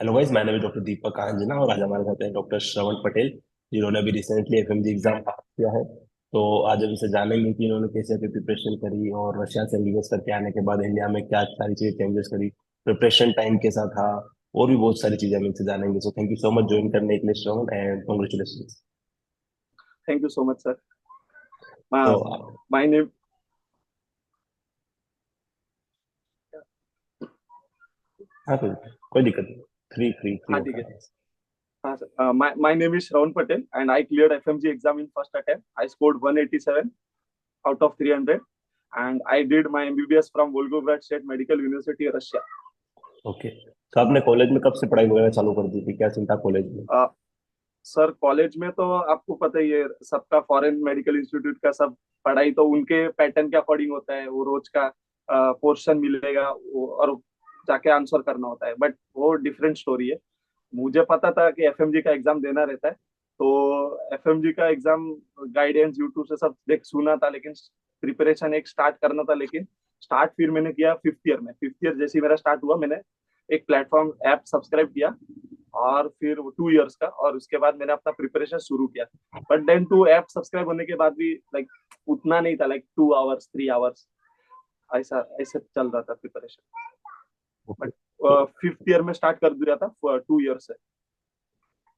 Hello guys, मैं doctor दीपक कांजना और आज हमारे साथ हैं डॉक्टर श्रवण पटेल, जिन्होंने अभी रिसेंटली एफएमजी एग्जाम पास किया है। तो आज हम इनसे जानेंगे कि इन्होंने कैसे अपनी प्रिपरेशन करी और रशिया से एमबीबीएस करके आने के बाद इंडिया में क्या सारी चीजें चेंजेस करी, प्रिपरेशन टाइम कैसा था, और भी बहुत सारी चीजें हम इनसे जानेंगे। So thank you so much join करने के लिए Shravan, and congratulation. Thank you so much, sir. तो My name, हाँ, कोई दिक्कत नहीं। थ्री थ्री थ्री हाँ ठीक है. होता है। हाँ sir. My name is Shravan Patel, and I cleared FMG exam in first attempt. I scored 187 out of 300, and I did my MBBS from Volgograd State Medical University, Russia. Okay, तो आपने college में कब से पढ़ाई वगैरह चालू कर दी थी? क्या चिंता कॉलेज में? Uh, सर कॉलेज में तो आपको पता ही है, सबका फॉरेन मेडिकल इंस्टीट्यूट का सब पढ़ाई तो उनके पैटर्न के अकॉर्डिंग होता है. वो रोज का पोर्शन मिलेगा और जाके आंसर करना होता है, बट वो डिफरेंट स्टोरी है. मुझे पता था कि एफएमजी का एग्जाम देना रहता है, तो एफएमजी का एग्जाम गाइडेंस यूट्यूब से सब देख सुना था, लेकिन प्रिपरेशन एक स्टार्ट करना था. लेकिन स्टार्ट फिर मैंने किया फिफ्थ ईयर में. फिफ्थ ईयर जैसे ही मेरा स्टार्ट हुआ, मैंने एक प्लेटफॉर्म ऐप सब्सक्राइब किया, और फिर 2 इयर्स का, और उसके बाद मैंने अपना प्रिपरेशन शुरू किया. But then to app subscribe होने के बाद भी लाइक उतना नहीं था, लाइक 2 आवर्स 3 आवर्स ऐसा ऐसे चल रहा था प्रिपरेशन. ओके, बट तो फिफ्थ ईयर में स्टार्ट कर दिया था 2 ईयर से.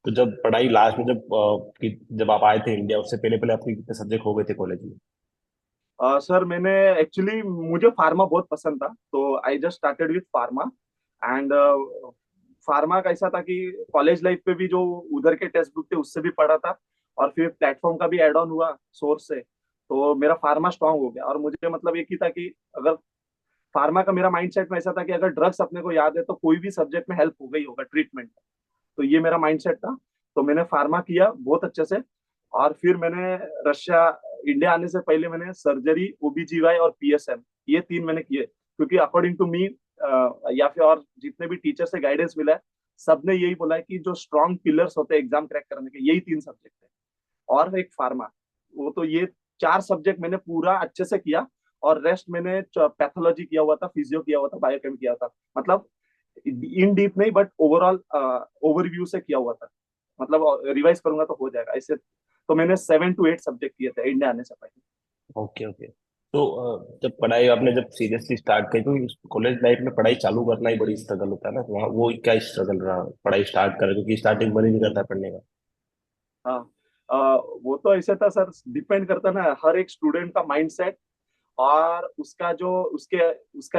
तो जब पढ़ाई लास्ट में जब आप आए थे इंडिया, उससे पहले पहले आपके कितने सब्जेक्ट हो गए थे कॉलेज में? सर मैंने एक्चुअली मुझे फार्मा बहुत पसंद था, तो I just started with pharma. And pharma का ऐसा था कि कॉलेज लाइफ पे भी जो उधर के टेक्स्ट बुक थे उससे भी पढ़ा था, और फिर प्लेटफॉर्म का भी एड ऑन हुआ सोर्स से. तो मेरा फार्मा स्ट्रांग हो गया, और मुझे मतलब एक ही था कि अगर फार्मा का मेरा माइंडसेट में ऐसा था कि अगर ड्रग्स अपने को याद है तो कोई भी सब्जेक्ट में हेल्प हो गई होगा ट्रीटमेंट. तो ये मेरा माइंडसेट था. तो मैंने फार्मा किया बहुत अच्छे से. और फिर मैंने रशिया इंडिया आने से पहले मैंने सर्जरी, ओबीजीवाई और पीएसएम, ये तीन मैंने किए. क्योंकि अकॉर्डिंग टू मी, या फिर और जितने भी टीचर से गाइडेंस मिला है, सबने यही बोला है कि जो स्ट्रॉन्ग पिलर्स होते हैं एग्जाम क्रैक करने के, यही तीन सब्जेक्ट है और एक फार्मा. वो तो ये चार सब्जेक्ट मैंने पूरा अच्छे से किया. और रेस्ट मैंने पैथोलॉजी किया हुआ था, फिजियो किया हुआ था, बायोकेम किया था. मतलब इन डीप नहीं, बट ओवरऑल ओवरव्यू से किया हुआ था. मतलब रिवाइज करूंगा तो हो जाएगा ऐसे. तो मैंने 7 to 8 सब्जेक्ट किए थे इंडिया आने से पहले. Okay okay. तो जब पढ़ाई आपने जब सीरियसली स्टार्ट की, तो कॉलेज लाइफ में पढ़ाई चालू करना ही बड़ी स्ट्रगल होता है ना, तो वहाँ वो क्या स्ट्रगल रहा पढ़ाई स्टार्ट कर, क्योंकि स्टार्टिंग मन ही नहीं करता पढ़ने का। हाँ. वो तो ऐसे था सर, डिपेंड करता ना हर एक स्टूडेंट का माइंडसेट, और उसका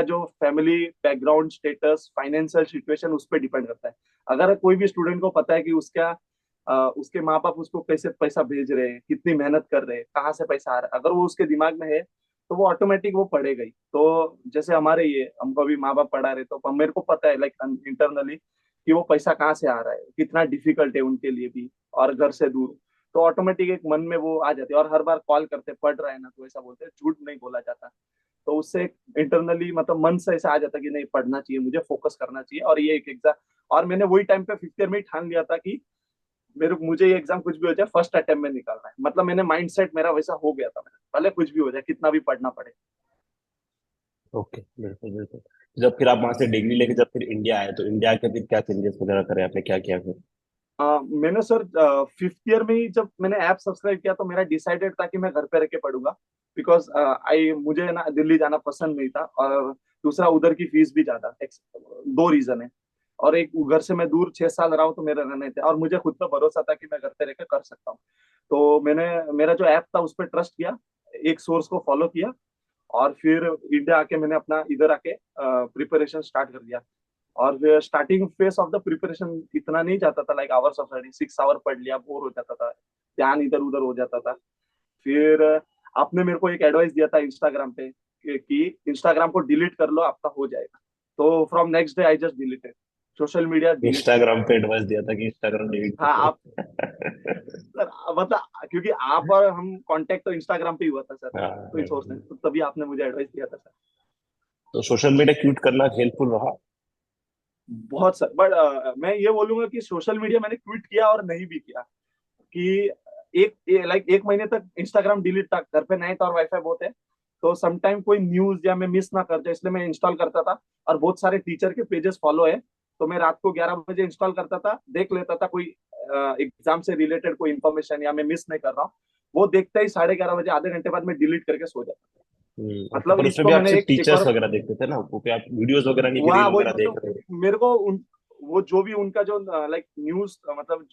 जो family background, status, financial situation, उस पर डिपेंड करता है. अगर कोई भी स्टूडेंट को पता है कि उसके माँ बाप उसको कैसे पैसा भेज रहे हैं, कितनी मेहनत कर रहे हैं, कहाँ से पैसा आ रहा है, अगर वो उसके दिमाग में है, तो वो ऑटोमेटिक वो पढ़ेगा ही. तो जैसे हमारे ये हमको भी माँ बाप पढ़ा रहे, तो मेरे को पता है लाइक इंटरनली कि वो पैसा कहाँ से आ रहा है, कितना डिफिकल्ट है उनके लिए भी, और घर से दूर. तो ऑटोमेटिक एक मन में वो आ जाती है, और हर बार कॉल करते पढ़ रहा है ना, तो ऐसा बोलते हैं, झूठ नहीं बोला जाता. तो उससे इंटरनली मतलब मन से ऐसा आ जाता कि नहीं, पढ़ना चाहिए, मुझे फोकस करना चाहिए, और ये एक एग्जाम. और मैंने वही टाइम पे फिफ्थ ईयर में ही ठान लिया था कि मुझे ये एग्जाम कुछ भी हो जाए फर्स्ट अटेम्प्ट में निकालना है. मतलब मैंने माइंडसेट मेरा वैसा हो गया था, मैंने भले कुछ भी हो जाए, कितना भी पढ़ना पड़े. ओके, बिल्कुल बिल्कुल। तो जब फिर आप वहां से डिग्री लेके जब फिर इंडिया आए, तो इंडिया के फिर क्या चेंजेस वगैरह करे आपने, क्या किया फिर? मैंने सर फिफ्थ ईयर में ही जब मैंने ऐप सब्सक्राइब किया, तो मेरा डिसाइडेड था कि मैं घर पे रह के पढ़ूंगा. बिकॉज आई मुझे ना दिल्ली जाना पसंद नहीं था, और दूसरा उधर की फीस भी ज्यादा. दो रीजन है. और एक, घर से मैं दूर 6 साल रहा हूँ, तो मेरे रहने थे, और मुझे खुद पर भरोसा था कि मैं घर पे रह के कर सकता हूँ. तो मैंने मेरा जो ऐप था उस पर ट्रस्ट किया, एक सोर्स को फॉलो किया, और फिर इंडिया आके मैंने अपना इधर आके प्रिपरेशन स्टार्ट कर दिया. और starting phase of the preparation इतना नहीं जाता था, like hours of study, 6 hour पढ़ लिया, बोर हो जाता था, ध्यान इधर उधर हो जाता था. फिर आपने मेरे को एक एडवाइस दिया था इंस्टाग्राम पे कि इंस्टाग्राम को डिलीट कर लो, आपका हो जाएगा. तो from next day I just deleted, social media delete कर इंस्टाग्राम दिया. पे एडवाइस दिया था कि इंस्टाग्राम डिलीट कर हाँ दो। आप सर, मतलब क्योंकि आप और हम कांटेक्ट तो इंस्टाग्राम पे ही हुआ था सर, हाँ, तो इस सोर्स ने, तो तभी आपने मुझे एडवाइस दिया था सर. तो सोशल मीडिया क्यूट करना हेल्पफुल रहा? बहुत सर, बट मैं ये बोलूंगा कि सोशल मीडिया मैंने ट्वीट किया और नहीं भी किया, कि लाइक 1 महीने तक इंस्टाग्राम डिलीट था. घर पे नेट और वाईफाई बहुत है, तो समटाइम कोई न्यूज या मैं मिस ना कर जाए, इसलिए मैं इंस्टॉल करता था. और बहुत सारे टीचर के पेजेस फॉलो है, तो मैं रात को 11 बजे इंस्टॉल करता था, देख लेता था कोई एग्जाम से रिलेटेड कोई इन्फॉर्मेशन या मैं मिस नहीं कर रहा हूँ। वो देखते ही 11:30 बजे, आधे घंटे बाद मैं डिलीट करके सो जाता था। ओके, मतलब पर उसमें इसको भी आप मैंने सिर्फ एक टीचर्स और, वगैरह देखते थे ना, वो पे आप वीडियोस वगैरह नहीं, वहाँ रील वही वगैरह देख मतलब रहे थे? मेरे को उन, वो जो भी उनका जो लाइक न्यूज मतलब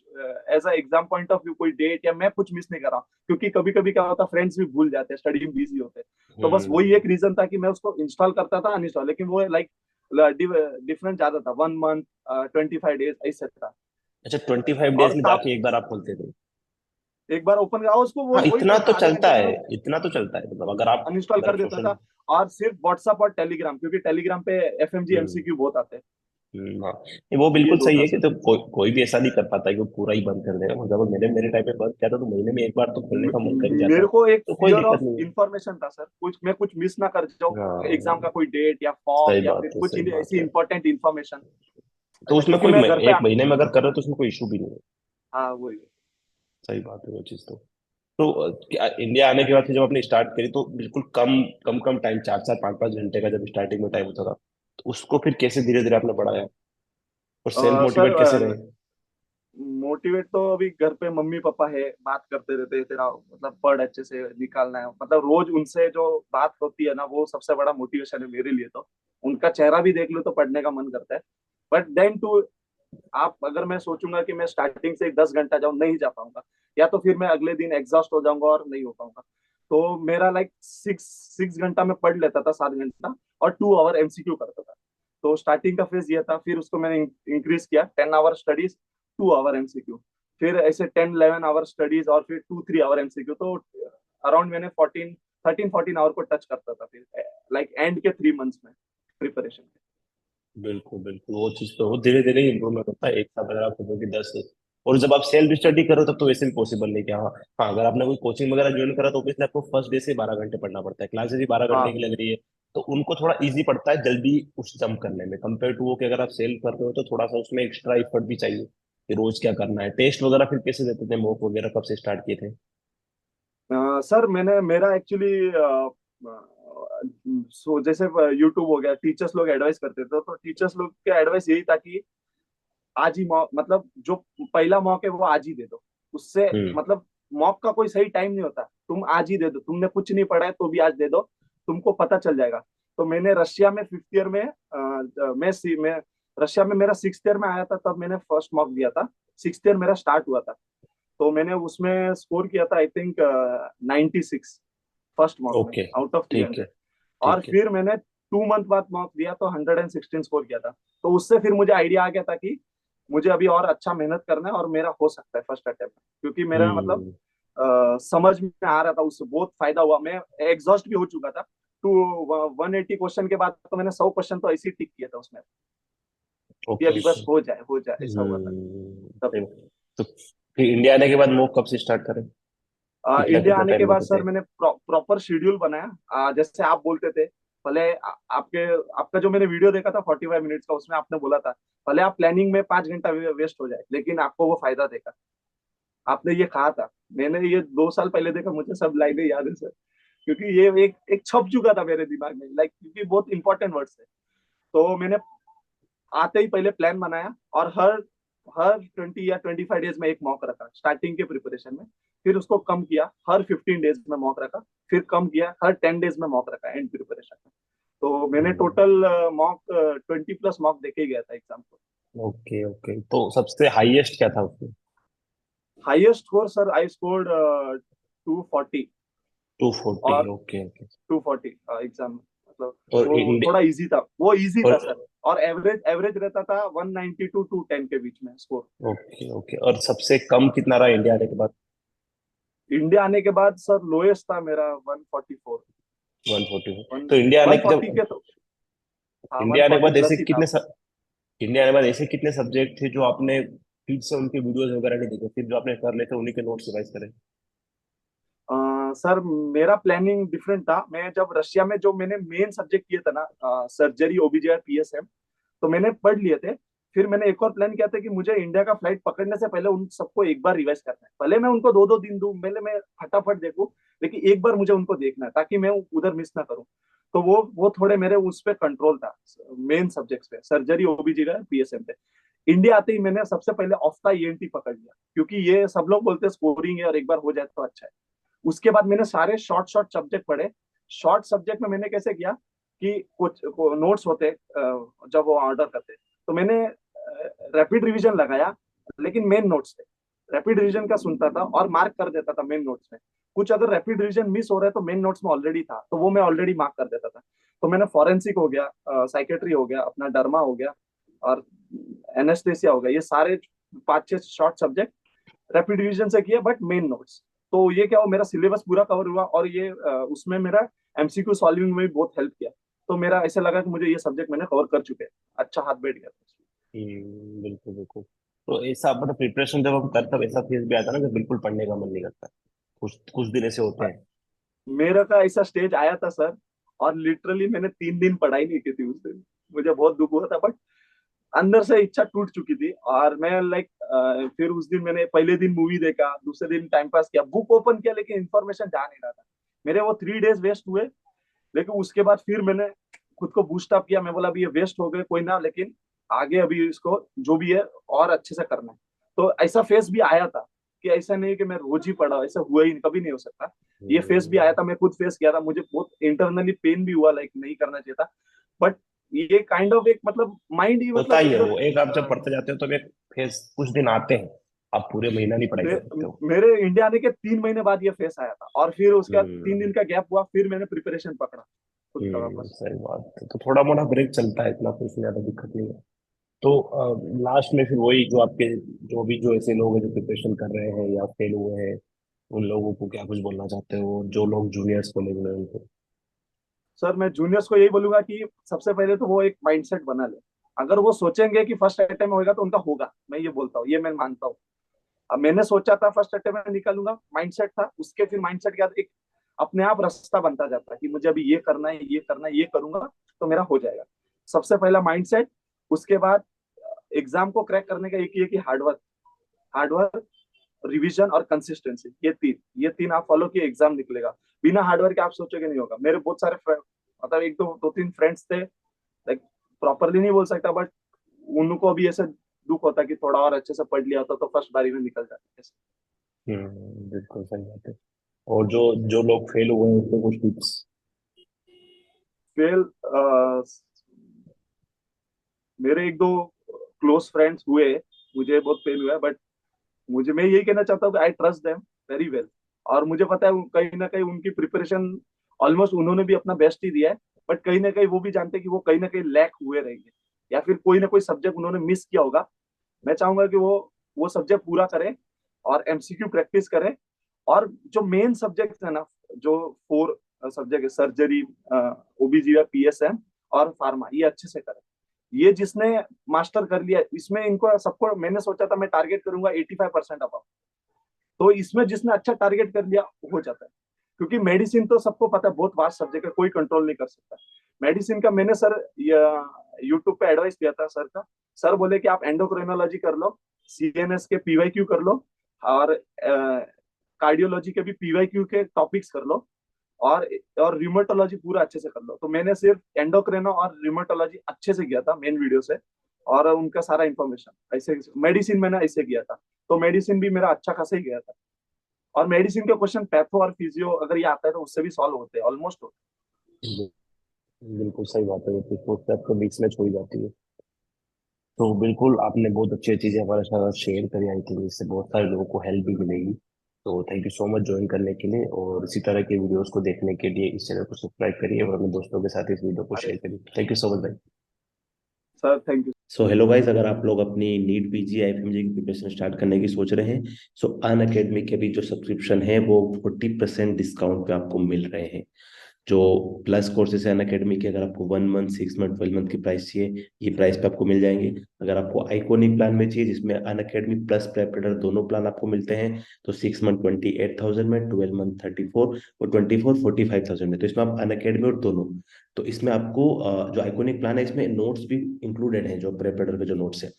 as a exam point of view कोई डेट या मैं कुछ मिस नहीं कर रहा हूँ, क्योंकि कभी कभी क्या होता है फ्रेंड्स भी भूल जाते हैं, स्टडी में बिजी होते हैं। तो बस वही हम्म। एक रीजन था कि मैं उसको इंस्टॉल करता था अनइंस्टॉल, लेकिन वो लाइक डिफरेंट ज्यादा था, 1 मंथ 25 डेज ऐसे था। अच्छा, 25 डेज और में टॉप जाके एक बार आप खोलते थे? एक बार ओपन करा उसको, वो हाँ, वही इतना था तो कि आधे चलता घंटे में है, मैं इतना तो चलता है, मतलब अगर आप, अनइंस्टॉल अगर कर आप देता सोशल। था। और सिर्फ व्हाट्सएप और टेलीग्राम, क्योंकि टेलीग्राम पे एफएमजी हम्म। एमसीक्यू बहुत आते हैं। हाँ, नहीं, वो ये बिल्कुल दो सही था है कि सर। तो कोई भी ऐसा नहीं कर पाता कि वो पूरा ही बंद कर देगा। जब मेरे मेरे टाइम पे बंद किया था तो महीने में एक बार तो खोलने का मन कर ही जाता है। मेरे को एक तो कोई फियर दिक्कत ऑफ नहीं है। इंफॉर्मेशन था सर, कुछ मैं कुछ मिस ना कर जाऊँ, एग्जाम का हाँ, कोई डेट या फॉर्म सही या बात फिर है, कुछ सही बात ऐसी है। Important information. तो ऐसा उसमें क्योंकि कोई मैं घर पे एक महीने में अगर करो तो उसमें कोई इशू भी नहीं है। हाँ वही। सही बात है वो चीज़ तो क्या इंडिया आने के बाद से जब आपने स्टार्ट करी तो बिल्कुल कम कम कम टाइम, 4 4 5 5 घंटे का जब स्टार्टिंग में टाइम होता था, तो उसको फिर कैसे धीरे धीरे आपने बढ़ाया और सेल्फ सर मोटिवेट कैसे रहे? मोटिवेट तो अभी घर पे मम्मी पापा है, बात करते रहते हैं, तेरा मतलब पढ़ अच्छे से निकालना है, मतलब रोज उनसे जो बात होती है ना, वो सबसे बड़ा मोटिवेशन है मेरे लिए। तो उनका चेहरा भी देख लो तो पढ़ने का मन करता है। बट देन टू, आप अगर मैं सोचूंगा कि मैं स्टार्टिंग से 10 घंटा जाऊं, नहीं जा पाऊंगा, या तो फिर मैं अगले दिन एग्जॉस्ट हो जाऊंगा और नहीं हो पाऊंगा। तो मेरा लाइक सिक्स सिक्स घंटा में पढ़ लेता था, 7 घंटा, और 2 आवर एमसीक्यू करता था। तो स्टार्टिंग का फेज ये था, फिर उसको मैंने इंक्रीज किया, 10 आवर स्टडीज, 2 आवर एमसीक्यू, फिर ऐसे 10 11 आवर स्टडीज, और फिर 2 3 आवर एमसीक्यू। तो अराउंड मैंने 14 आवर को टच करता था फिर, लाइक एंड के 3 मंथ्स में प्रिपरेशन। बिल्कुल बिल्कुल, वो चीज तो वो धीरे धीरे इम्प्रूवमेंट होता है। एक साथ अगर आप सोचो कि 10, और जब आप सेल्फ स्टडी करो तब तो वैसे भी पॉसिबल नहीं कि हाँ। हाँ, अगर आपने कोई कोचिंग वगैरह ज्वाइन करा तो ऑब्वियसली आपको फर्स्ट डे से 12 घंटे पढ़ना पड़ता है, क्लासेस ही 12 घंटे की हाँ लग रही है। तो उनको थोड़ा इजी पड़ता है जल्दी उस जंप करने में, कंपेयर टू वो कि अगर आप सेल्फ कर रहे हो तो थोड़ा सा उसमें एक्स्ट्रा एफर्ट भी चाहिए कि रोज क्या करना है। टेस्ट वगैरह फिर कैसे देते थे, मॉक वगैरह कब से स्टार्ट किए थे? सर मैंने मेरा एक्चुअली सो जैसे यूट्यूब हो गया, टीचर्स लोग एडवाइस करते थे, तो टीचर्स लोग के एडवाइस यही था कि आज ही मॉक, मतलब जो पहला मॉक है वो आज ही दे दो। उससे हम्म। मतलब मॉक का कोई सही टाइम नहीं होता, तुम आज ही दे दो, तुमने कुछ नहीं पढ़ा है तो भी आज दे दो, तुमको पता चल जाएगा। तो मैंने रशिया में 5th ईयर में मैं रशिया में मेरा 6th ईयर में आया था, तब मैंने फर्स्ट मॉक दिया था। 6th ईयर मेरा स्टार्ट हुआ था, तो मैंने उसमें स्कोर किया था आई थिंक 96, फर्स्ट मॉक में ओके, आउट ऑफ थ्री ठीक है, हंड्रेड और ठीक है। फिर मैंने 2 मंथ बाद मॉक दिया तो 116 स्कोर किया था। तो उससे फिर मुझे आइडिया आ गया था कि मुझे अभी और अच्छा मेहनत करना है और मेरा हो सकता है फर्स्ट अटेम्प्ट में, क्योंकि मेरा मतलब हम्म। समझ में आ रहा था, उससे बहुत फायदा हुआ। मैं एग्जॉस्ट भी हो चुका था। टू 180 क्वेश्चन के बाद तो मैंने 100 क्वेश्चन तो ऐसे ही टिक किया था उसमें, कि ओके, अभी ओके। बस हो जाए ऐसा हुआ था तब। सही बात। तो फिर इंडिया आने के बाद मूव कब से स्टार्ट करें? कितना इंडिया कितना आने के टाइम बाद देते सर थे? मैंने प्रॉपर शेड्यूल बनाया। जैसे आप बोलते थे पहले, आपके आपका जो मैंने वीडियो देखा था 45 मिनट्स का, उसमें आपने बोला था पहले आप प्लानिंग में 5 घंटा वेस्ट हो जाए लेकिन आपको वो फायदा देगा। आपने ये कहा था, मैंने ये 2 साल पहले देखा, मुझे सब लाइनें याद है सर, क्योंकि ये एक एक छप चुका था मेरे दिमाग में, लाइक क्योंकि बहुत इंपॉर्टेंट वर्ड्स है। तो मैंने आते ही पहले प्लान बनाया, और हर हर 20 या 25 डेज में एक मॉक रखा स्टार्टिंग के प्रिपरेशन में। फिर उसको कम किया, हर 15 डेज में मॉक रखा। फिर कम किया, हर 10 डेज में मॉक रखा एंड प्रिपरेशन में। तो मैंने हम्म। टोटल मॉक 20+ मॉक देके गया था एग्जाम को। ओके, ओके, तो सबसे हाईएस्ट क्या था उसमें? Highest score sir I scored 240। 240? और ओके, ओके। 240 एग्जाम, मतलब और वो इंडिया थोड़ा इजी था, वो इजी था और सर। और एवरेज एवरेज रहता था 190 टू 210 के बीच में स्कोर। ओके, ओके, और सबसे कम कितना रहा इंडिया आने के बाद? इंडिया आने के बाद सर लोएस्ट था मेरा 144। 140? वन तो इंडिया आने के 140 जब के तो, हाँ इंडिया आने के 140 बाद ऐसे प्लस ही था। कितने इंडिया आने के बाद ऐसे कितने सब्जेक्ट थे जो आपने फिर से उनके वीडियोस वगैरह नहीं देखे, फिर जो आपने कर लेते उन्हीं के नोट्स रिवाइज करें? सर मेरा प्लानिंग डिफरेंट था। मैं जब रशिया में जो मैंने मेन सब्जेक्ट किए थे ना, सर्जरी ओबीजीआर पीएसएम, तो मैंने पढ़ लिए थे। फिर मैंने एक और प्लान किया था कि मुझे इंडिया का फ्लाइट पकड़ने से पहले उन सबको एक बार रिवाइज करना है, भले मैं उनको 2 2 दिन दूं, पहले मैं फटाफट देखूं, लेकिन एक बार मुझे उनको देखना है ताकि मैं उधर मिस ना करूँ। तो वो थोड़े मेरे उस पे कंट्रोल था, मेन सब्जेक्ट्स पे, सर्जरी, ओबीजी का, पीएसएम पे। इंडिया आते ही मैंने सबसे पहले ऑफ्था ईएनटी पकड़ लिया, क्योंकि ये सब लोग बोलते हैं स्कोरिंग है और एक बार हो जाए तो अच्छा है। उसके बाद मैंने सारे शॉर्ट शॉर्ट सब्जेक्ट पढ़े। शॉर्ट सब्जेक्ट में मैंने कैसे किया कि कुछ नोट्स होते जब वो ऑर्डर करते, तो मैंने रैपिड रिवीजन लगाया, लेकिन मेन नोट्स थे। रैपिड रिवीजन का सुनता था और मार्क कर देता था मेन नोट्स में। कुछ अगर रैपिड रिवीजन मिस हो रहा है तो मेन नोट्स में ऑलरेडी था, तो वो मैं ऑलरेडी मार्क कर देता था। तो मैंने फॉरेंसिक हो गया, साइकेट्री हो गया, अपना डर्मा हो गया, और एनेस्थेसिया हो गया, ये सारे 5-6 शॉर्ट सब्जेक्ट रैपिड रिवीजन से किए, बट मेन नोट्स। तो ये क्या हो, मेरा सिलेबस पूरा कवर हुआ, और ये उसमें मेरा एमसीक्यू सॉल्विंग में भी बहुत हेल्प किया। तो मेरा ऐसा लगा कि मुझे ये सब्जेक्ट मैंने कवर कर चुके हैं, अच्छा हाथ बैठ गया। बिल्कुल बिल्कुल। तो ऐसा मतलब प्रिपरेशन जब हम करते हैं, ऐसा फेज भी आता है ना जब बिल्कुल पढ़ने का मन नहीं करता, कुछ कुछ दिन ऐसे होते हैं। मेरा का ऐसा स्टेज आया था सर, और लिटरली मैंने 3 दिन पढ़ाई नहीं की थी उस दिन। मुझे बहुत दुख हुआ था, बट अंदर से इच्छा टूट चुकी थी। और मैं लाइक फिर उस दिन मैंने पहले दिन मूवी देखा, दूसरे दिन टाइम पास किया, बुक ओपन किया, लेकिन इन्फॉर्मेशन जा नहीं रहा था। मेरे वो 3 डेज वेस्ट हुए। लेकिन उसके बाद फिर मैंने खुद को बूस्ट अप किया। मैं बोला अभी ये वेस्ट हो गए कोई ना, लेकिन आगे अभी इसको जो भी है और अच्छे से करना है। तो ऐसा फेस भी आया था कि ऐसा नहीं कि मैं रोज ही पढ़ा, ऐसा हुआ ही कभी नहीं हो सकता। ये फेस भी आया हम्म, था, मैं खुद फेस किया था, मुझे बहुत इंटरनली पेन भी हुआ, लाइक नहीं करना चाहिए था। बट ये काइंड ऑफ एक मतलब माइंड ही होता मतलब ही है इधर। वो, एक आप जब पढ़ते जाते हो तो एक फेज कुछ दिन आते हैं, आप पूरे महीना नहीं पढ़ाई कर सकते हो। मेरे इंडिया आने के 3 महीने बाद ये फेस आया था, और फिर उसके बाद 3 दिन हम्म। का गैप हुआ, फिर मैंने प्रिपरेशन पकड़ा खुद का वापस। सही बात है, तो थोड़ा मोड़ा ब्रेक चलता है, इतना तो इसमें ज्यादा दिक्कत नहीं है। तो लास्ट में फिर वही जो आपके, जो भी जो ऐसे लोग हैं जो प्रिपरेशन कर रहे हैं या फेल हुए हैं, उन लोगों को क्या कुछ बोलना चाहते हो, जो लोग जूनियर्स कॉलेज में हैं उनको? सर मैं जूनियर्स को यही बोलूंगा कि सबसे पहले तो वो एक माइंडसेट बना ले। अगर वो सोचेंगे कि फर्स्ट अटेम्प्ट में होगा तो उनका होगा, मैं ये बोलता हूँ, ये मैं मानता हूँ। अब मैंने सोचा था फर्स्ट अटेम्प्ट में निकालूंगा, माइंडसेट था, उसके फिर माइंडसेट के बाद एक अपने आप रास्ता बनता जाता है कि मुझे अभी ये करना है, ये करना है, ये करूंगा तो मेरा हो जाएगा। सबसे पहला माइंडसेट। उसके बाद एग्जाम को क्रैक करने का एक ही है कि हार्डवर्क। हार्डवर्क, रिवीजन और कंसिस्टेंसी, ये तीन आप फॉलो किए, एग्जाम निकलेगा। बिना हार्डवर्क के आप सोचोगे नहीं होगा। मेरे बहुत सारे मतलब एक दो दो तीन फ्रेंड्स थे, लाइक प्रॉपरली नहीं बोल सकता, बट उनको अभी ऐसे दुख होता कि थोड़ा और अच्छे से पढ़ लिया होता तो फर्स्ट बारी में निकल जाते। बिल्कुल सही बात है। और जो जो लोग फेल हुए हैं उनको कुछ टिप्स? फेल, मेरे एक दो क्लोज फ्रेंड्स हुए, मुझे बहुत फेल हुआ है, बट मुझे, मैं यही कहना चाहता हूँ कि I trust them very well. और मुझे पता है कहीं ना कहीं उनकी प्रिपरेशन ऑलमोस्ट उन्होंने भी अपना बेस्ट ही दिया है, बट कहीं ना कहीं वो भी जानते हैं कि वो कहीं ना कहीं लैक हुए रहेंगे, या फिर कोई ना कोई सब्जेक्ट उन्होंने मिस किया होगा। मैं चाहूंगा कि वो सब्जेक्ट पूरा करें और एमसीक्यू प्रैक्टिस करें। और जो मेन सब्जेक्ट है ना, जो 4 सब्जेक्ट है, सर्जरी, ओबीजी, पीएसएम और फार्मा, ये अच्छे से करें। ये जिसने मास्टर कर लिया इसमें, इनको सबको मैंने सोचा था मैं टारगेट करूंगा 85% अबव। तो इसमें जिसने अच्छा टारगेट कर लिया हो जाता है। क्योंकि मेडिसिन तो सबको पता है बहुत वास्ट सब्जेक्ट है, कोई कंट्रोल नहीं कर सकता। मेडिसिन का मैंने सर यूट्यूब पे एडवाइस दिया था सर का। सर बोले कि आप एंडोक्राइनोलॉजी कर लो, सीएनएस के पीवाईक्यू कर लो, और कार्डियोलॉजी के भी पीवाईक्यू के टॉपिक्स कर लो, और और रिमोटोलॉजी पूरा अच्छे से कर लो। तो मैंने सिर्फ एंडोक्रिनो और रिमोटोलॉजी अच्छे से किया था मेन वीडियो से, और उनका सारा इंफॉर्मेशन ऐसे। मेडिसिन मैंने ऐसे किया था, तो मेडिसिन भी मेरा अच्छा खासा ही गया था। और मेडिसिन के क्वेश्चन पैथो और फिजियो अगर ये आता है तो उससे भी सॉल्व होते हैं, ऑलमोस्ट होते बिल्कुल सही बात है, तो फोर्थ स्टेप तो बीच में छोड़ जाती है। तो बिल्कुल आपने बहुत अच्छी चीजें हमारे साथ शेयर करी, आई थिंक इससे बहुत सारे लोगों को हेल्प भी मिलेगी। तो thank you so much join करने के लिए, और इसी तरह के वीडियोस को देखने के लिए इस चैनल को सब्सक्राइब करिए और अपने दोस्तों के साथ इस वीडियो को हैं। अरे शेयर करिए। थैंक यू सो मच भाई। Sir, thank you. So hello guys, अगर आप लोग अपनी नीट पीजी आईएफएमजी की प्रिपरेशन स्टार्ट करने की सोच रहे हैं, सो अन अकेडमी के भी जो सब्सक्रिप्शन है वो 40% डिस्काउंट पे आपको मिल रहे हैं। जो प्लस कोर्सेज है अन अकेडमी के, अगर आपको 1 मंथ, 6 मंथ, 12 मंथ की प्राइस चाहिए, ये प्राइस पे आपको मिल जाएंगे। अगर आपको आइकोनिक प्लान में चाहिए जिसमें अन अकेडमी प्लस प्रेपरेटर दोनों प्लान आपको मिलते हैं, तो 6 मंथ 28,000 में, 12 मंथ 34, और 24 45,000 में। तो इसमें आप अन अकेडमी और दोनों तो इसमें आपको जो आइकॉनिक प्लान है इसमें नोट्स भी इंक्लूडेड हैं, जो प्रेपेडर के जो नोट्स है,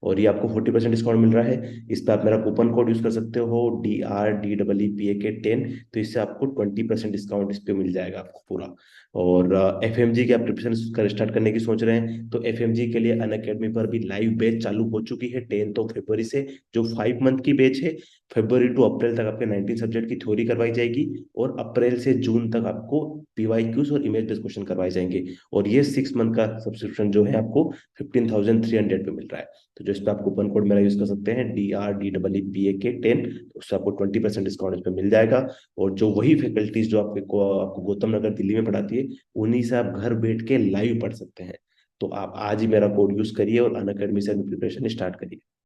और ये आपको 40% डिस्काउंट मिल रहा है। इस पर आप मेरा कूपन कोड यूज कर सकते हो, DRDEEPAK10। तो इससे आपको 20% डिस्काउंट इस पे मिल जाएगा आपको पूरा। और FMG की आप प्रिपरेशन कर स्टार्ट करने की सोच रहे हैं तो FMG के लिए अनअकैडमी पर भी लाइव बैच चालू हो चुकी है 10 फरवरी से, जो 5 मंथ की बैच है। फरवरी टू अप्रैल तक आपके 19 सब्जेक्ट की थ्योरी करवाई जाएगी, और अप्रैल से जून तक आपको PYQs और इमेज बेस्ड क्वेश्चन करवाए जाएंगे। और ये 6 मंथ का सब्सक्रिप्शन जो है आपको 15,300 पे मिल रहा है। तो जो इस पर आप कूपन कोड मेरा यूज कर सकते हैं, DRDEEPAK10, तो उससे आपको 20% डिस्काउंट इस पे मिल जाएगा। और जो वही फैकल्टीज जो आपको गौतम नगर दिल्ली में पढ़ाती है, उन्हीं से आप घर बैठ के लाइव पढ़ सकते हैं। तो आप आज ही मेरा कोड यूज करिए और अनअकैडमी से प्रिपरेशन स्टार्ट करिए।